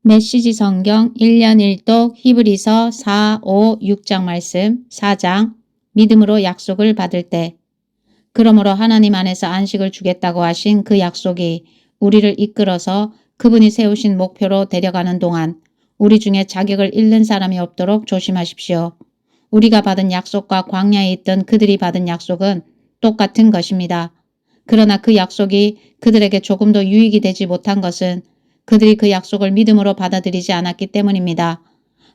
메시지 성경 1년 1독 히브리서 4, 5, 6장 말씀 4장 믿음으로 약속을 받을 때 그러므로 하나님 안에서 안식을 주겠다고 하신 그 약속이 우리를 이끌어서 그분이 세우신 목표로 데려가는 동안 우리 중에 자격을 잃는 사람이 없도록 조심하십시오. 우리가 받은 약속과 광야에 있던 그들이 받은 약속은 똑같은 것입니다. 그러나 그 약속이 그들에게 조금도 유익이 되지 못한 것은 그들이 그 약속을 믿음으로 받아들이지 않았기 때문입니다.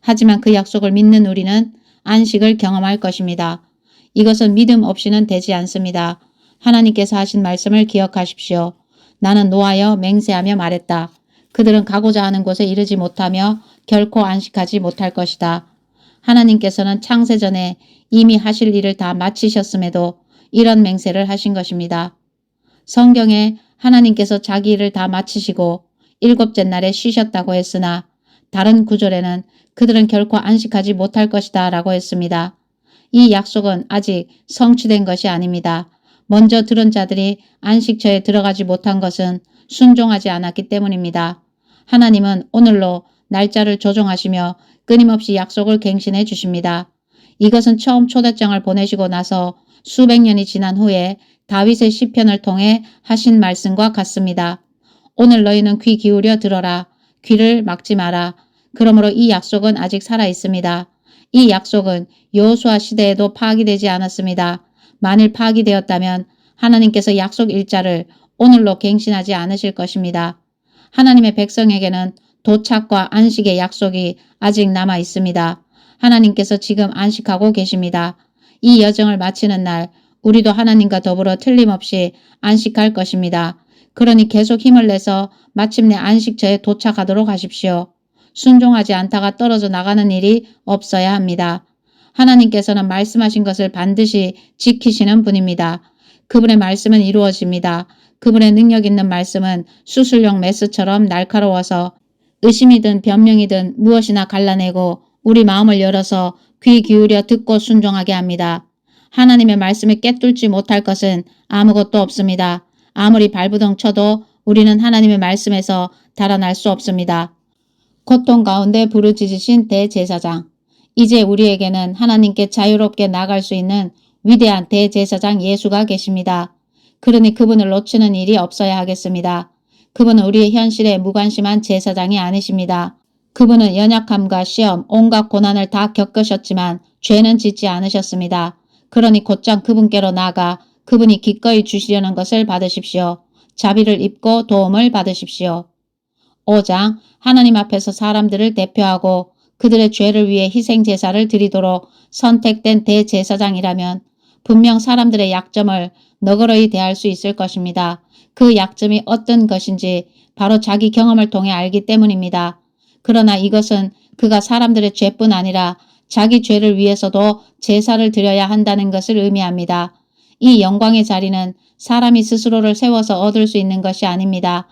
하지만 그 약속을 믿는 우리는 안식을 경험할 것입니다. 이것은 믿음 없이는 되지 않습니다. 하나님께서 하신 말씀을 기억하십시오. 나는 노하여 맹세하며 말했다. 그들은 가고자 하는 곳에 이르지 못하며 결코 안식하지 못할 것이다. 하나님께서는 창세전에 이미 하실 일을 다 마치셨음에도 이런 맹세를 하신 것입니다. 성경에 하나님께서 자기 일을 다 마치시고 일곱째 날에 쉬셨다고 했으나 다른 구절에는 그들은 결코 안식하지 못할 것이다 라고 했습니다. 이 약속은 아직 성취된 것이 아닙니다. 먼저 들은 자들이 안식처에 들어가지 못한 것은 순종하지 않았기 때문입니다. 하나님은 오늘로 날짜를 조정하시며 끊임없이 약속을 갱신해 주십니다. 이것은 처음 초대장을 보내시고 나서 수백 년이 지난 후에 다윗의 시편을 통해 하신 말씀과 같습니다. 오늘 너희는 귀 기울여 들어라. 귀를 막지 마라. 그러므로 이 약속은 아직 살아 있습니다. 이 약속은 여호수아 시대에도 파기되지 않았습니다. 만일 파기되었다면 하나님께서 약속 일자를 오늘로 갱신하지 않으실 것입니다. 하나님의 백성에게는 도착과 안식의 약속이 아직 남아 있습니다. 하나님께서 지금 안식하고 계십니다. 이 여정을 마치는 날 우리도 하나님과 더불어 틀림없이 안식할 것입니다. 그러니 계속 힘을 내서 마침내 안식처에 도착하도록 하십시오. 순종하지 않다가 떨어져 나가는 일이 없어야 합니다. 하나님께서는 말씀하신 것을 반드시 지키시는 분입니다. 그분의 말씀은 이루어집니다. 그분의 능력 있는 말씀은 수술용 메스처럼 날카로워서 의심이든 변명이든 무엇이나 갈라내고 우리 마음을 열어서 귀 기울여 듣고 순종하게 합니다. 하나님의 말씀을 꿰뚫지 못할 것은 아무것도 없습니다. 아무리 발부둥 쳐도 우리는 하나님의 말씀에서 달아날 수 없습니다. 고통 가운데 부르짖으신 대제사장. 이제 우리에게는 하나님께 자유롭게 나갈 수 있는 위대한 대제사장 예수가 계십니다. 그러니 그분을 놓치는 일이 없어야 하겠습니다. 그분은 우리의 현실에 무관심한 제사장이 아니십니다. 그분은 연약함과 시험, 온갖 고난을 다 겪으셨지만 죄는 짓지 않으셨습니다. 그러니 곧장 그분께로 나아가 그분이 기꺼이 주시려는 것을 받으십시오. 자비를 입고 도움을 받으십시오. 5장 하나님 앞에서 사람들을 대표하고 그들의 죄를 위해 희생제사를 드리도록 선택된 대제사장이라면 분명 사람들의 약점을 너그러이 대할 수 있을 것입니다. 그 약점이 어떤 것인지 바로 자기 경험을 통해 알기 때문입니다. 그러나 이것은 그가 사람들의 죄뿐 아니라 자기 죄를 위해서도 제사를 드려야 한다는 것을 의미합니다. 이 영광의 자리는 사람이 스스로를 세워서 얻을 수 있는 것이 아닙니다.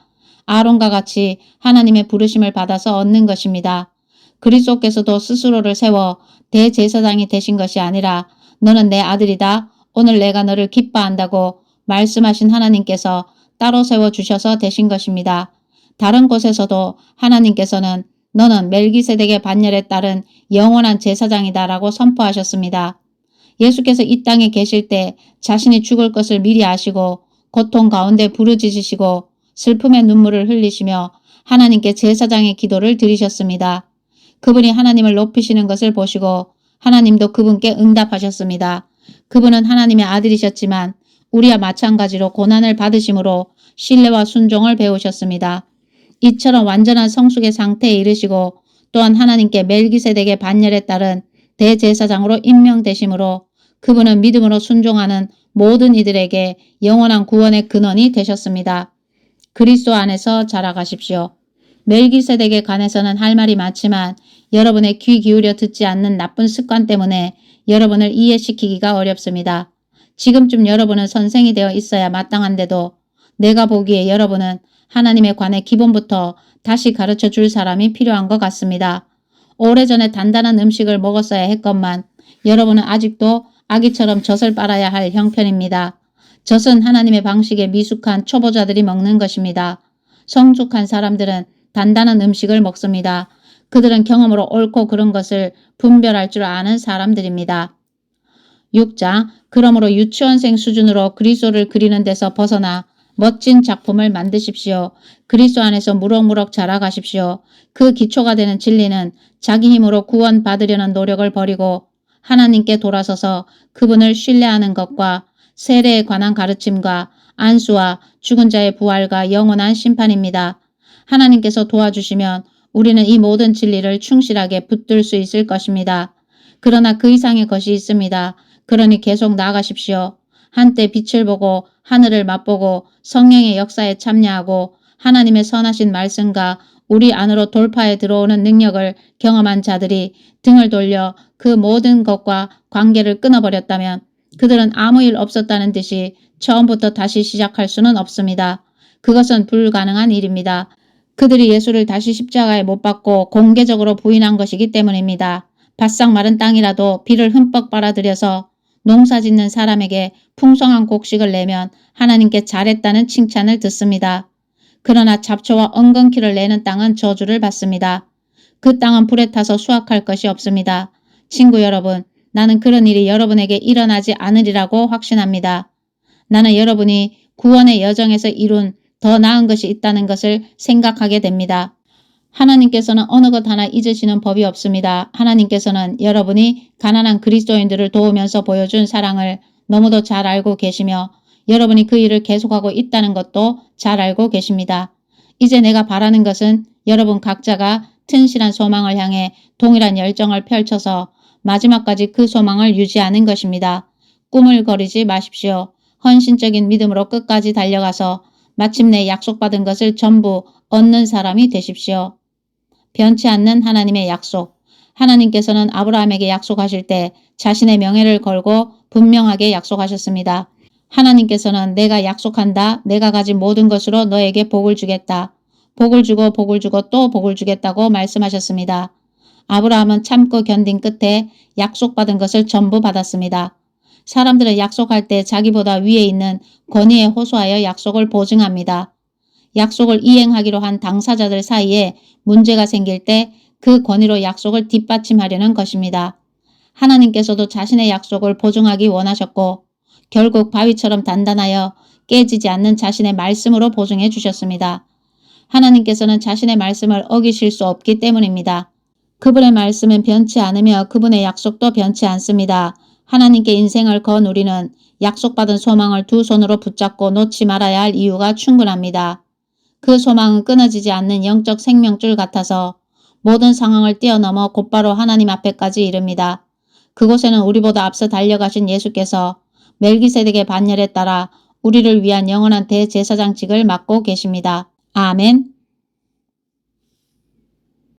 아론과 같이 하나님의 부르심을 받아서 얻는 것입니다. 그리스도께서도 스스로를 세워 대제사장이 되신 것이 아니라 너는 내 아들이다. 오늘 내가 너를 기뻐한다고 말씀하신 하나님께서 따로 세워주셔서 되신 것입니다. 다른 곳에서도 하나님께서는 너는 멜기세덱의 반열에 따른 영원한 제사장이다 라고 선포하셨습니다. 예수께서 이 땅에 계실 때 자신이 죽을 것을 미리 아시고 고통 가운데 부르짖으시고 슬픔의 눈물을 흘리시며 하나님께 제사장의 기도를 드리셨습니다. 그분이 하나님을 높이시는 것을 보시고 하나님도 그분께 응답하셨습니다. 그분은 하나님의 아들이셨지만 우리와 마찬가지로 고난을 받으심으로 신뢰와 순종을 배우셨습니다. 이처럼 완전한 성숙의 상태에 이르시고 또한 하나님께 멜기세덱의 반열에 따른 대제사장으로 임명되심으로 그분은 믿음으로 순종하는 모든 이들에게 영원한 구원의 근원이 되셨습니다. 그리스도 안에서 자라가십시오. 멜기세덱에 관해서는 할 말이 많지만 여러분의 귀 기울여 듣지 않는 나쁜 습관 때문에 여러분을 이해시키기가 어렵습니다. 지금쯤 여러분은 선생이 되어 있어야 마땅한데도 내가 보기에 여러분은 하나님에 관해 기본부터 다시 가르쳐 줄 사람이 필요한 것 같습니다. 오래전에 단단한 음식을 먹었어야 했건만 여러분은 아직도 아기처럼 젖을 빨아야 할 형편입니다. 젖은 하나님의 방식에 미숙한 초보자들이 먹는 것입니다. 성숙한 사람들은 단단한 음식을 먹습니다. 그들은 경험으로 옳고 그른 것을 분별할 줄 아는 사람들입니다. 6장 그러므로 유치원생 수준으로 그리스도를 그리는 데서 벗어나 멋진 작품을 만드십시오. 그리스도 안에서 무럭무럭 자라가십시오. 그 기초가 되는 진리는 자기 힘으로 구원받으려는 노력을 버리고 하나님께 돌아서서 그분을 신뢰하는 것과 세례에 관한 가르침과 안수와 죽은 자의 부활과 영원한 심판입니다. 하나님께서 도와주시면 우리는 이 모든 진리를 충실하게 붙들 수 있을 것입니다. 그러나 그 이상의 것이 있습니다. 그러니 계속 나아가십시오. 한때 빛을 보고 하늘을 맛보고 성령의 역사에 참여하고 하나님의 선하신 말씀과 우리 안으로 돌파해 들어오는 능력을 경험한 자들이 등을 돌려 그 모든 것과 관계를 끊어버렸다면 그들은 아무 일 없었다는 듯이 처음부터 다시 시작할 수는 없습니다. 그것은 불가능한 일입니다. 그들이 예수를 다시 십자가에 못 박고 공개적으로 부인한 것이기 때문입니다. 바싹 마른 땅이라도 비를 흠뻑 빨아들여서 농사 짓는 사람에게 풍성한 곡식을 내면 하나님께 잘했다는 칭찬을 듣습니다. 그러나 잡초와 엉겅퀴를 내는 땅은 저주를 받습니다. 그 땅은 불에 타서 수확할 것이 없습니다. 친구 여러분, 나는 그런 일이 여러분에게 일어나지 않으리라고 확신합니다. 나는 여러분이 구원의 여정에서 이룬 더 나은 것이 있다는 것을 생각하게 됩니다. 하나님께서는 어느 것 하나 잊으시는 법이 없습니다. 하나님께서는 여러분이 가난한 그리스도인들을 도우면서 보여준 사랑을 너무도 잘 알고 계시며 여러분이 그 일을 계속하고 있다는 것도 잘 알고 계십니다. 이제 내가 바라는 것은 여러분 각자가 튼실한 소망을 향해 동일한 열정을 펼쳐서 마지막까지 그 소망을 유지하는 것입니다. 꿈을 거리지 마십시오. 헌신적인 믿음으로 끝까지 달려가서 마침내 약속받은 것을 전부 얻는 사람이 되십시오. 변치 않는 하나님의 약속. 하나님께서는 아브라함에게 약속하실 때 자신의 명예를 걸고 분명하게 약속하셨습니다. 하나님께서는 내가 약속한다. 내가 가진 모든 것으로 너에게 복을 주겠다. 복을 주고 또 복을 주겠다고 말씀하셨습니다. 아브라함은 참고 견딘 끝에 약속받은 것을 전부 받았습니다. 사람들은 약속할 때 자기보다 위에 있는 권위에 호소하여 약속을 보증합니다. 약속을 이행하기로 한 당사자들 사이에 문제가 생길 때 그 권위로 약속을 뒷받침하려는 것입니다. 하나님께서도 자신의 약속을 보증하기 원하셨고 결국 바위처럼 단단하여 깨지지 않는 자신의 말씀으로 보증해 주셨습니다. 하나님께서는 자신의 말씀을 어기실 수 없기 때문입니다. 그분의 말씀은 변치 않으며 그분의 약속도 변치 않습니다. 하나님께 인생을 건 우리는 약속받은 소망을 두 손으로 붙잡고 놓지 말아야 할 이유가 충분합니다. 그 소망은 끊어지지 않는 영적 생명줄 같아서 모든 상황을 뛰어넘어 곧바로 하나님 앞에까지 이릅니다. 그곳에는 우리보다 앞서 달려가신 예수께서 멜기세덱의 반열에 따라 우리를 위한 영원한 대제사장직을 맡고 계십니다. 아멘.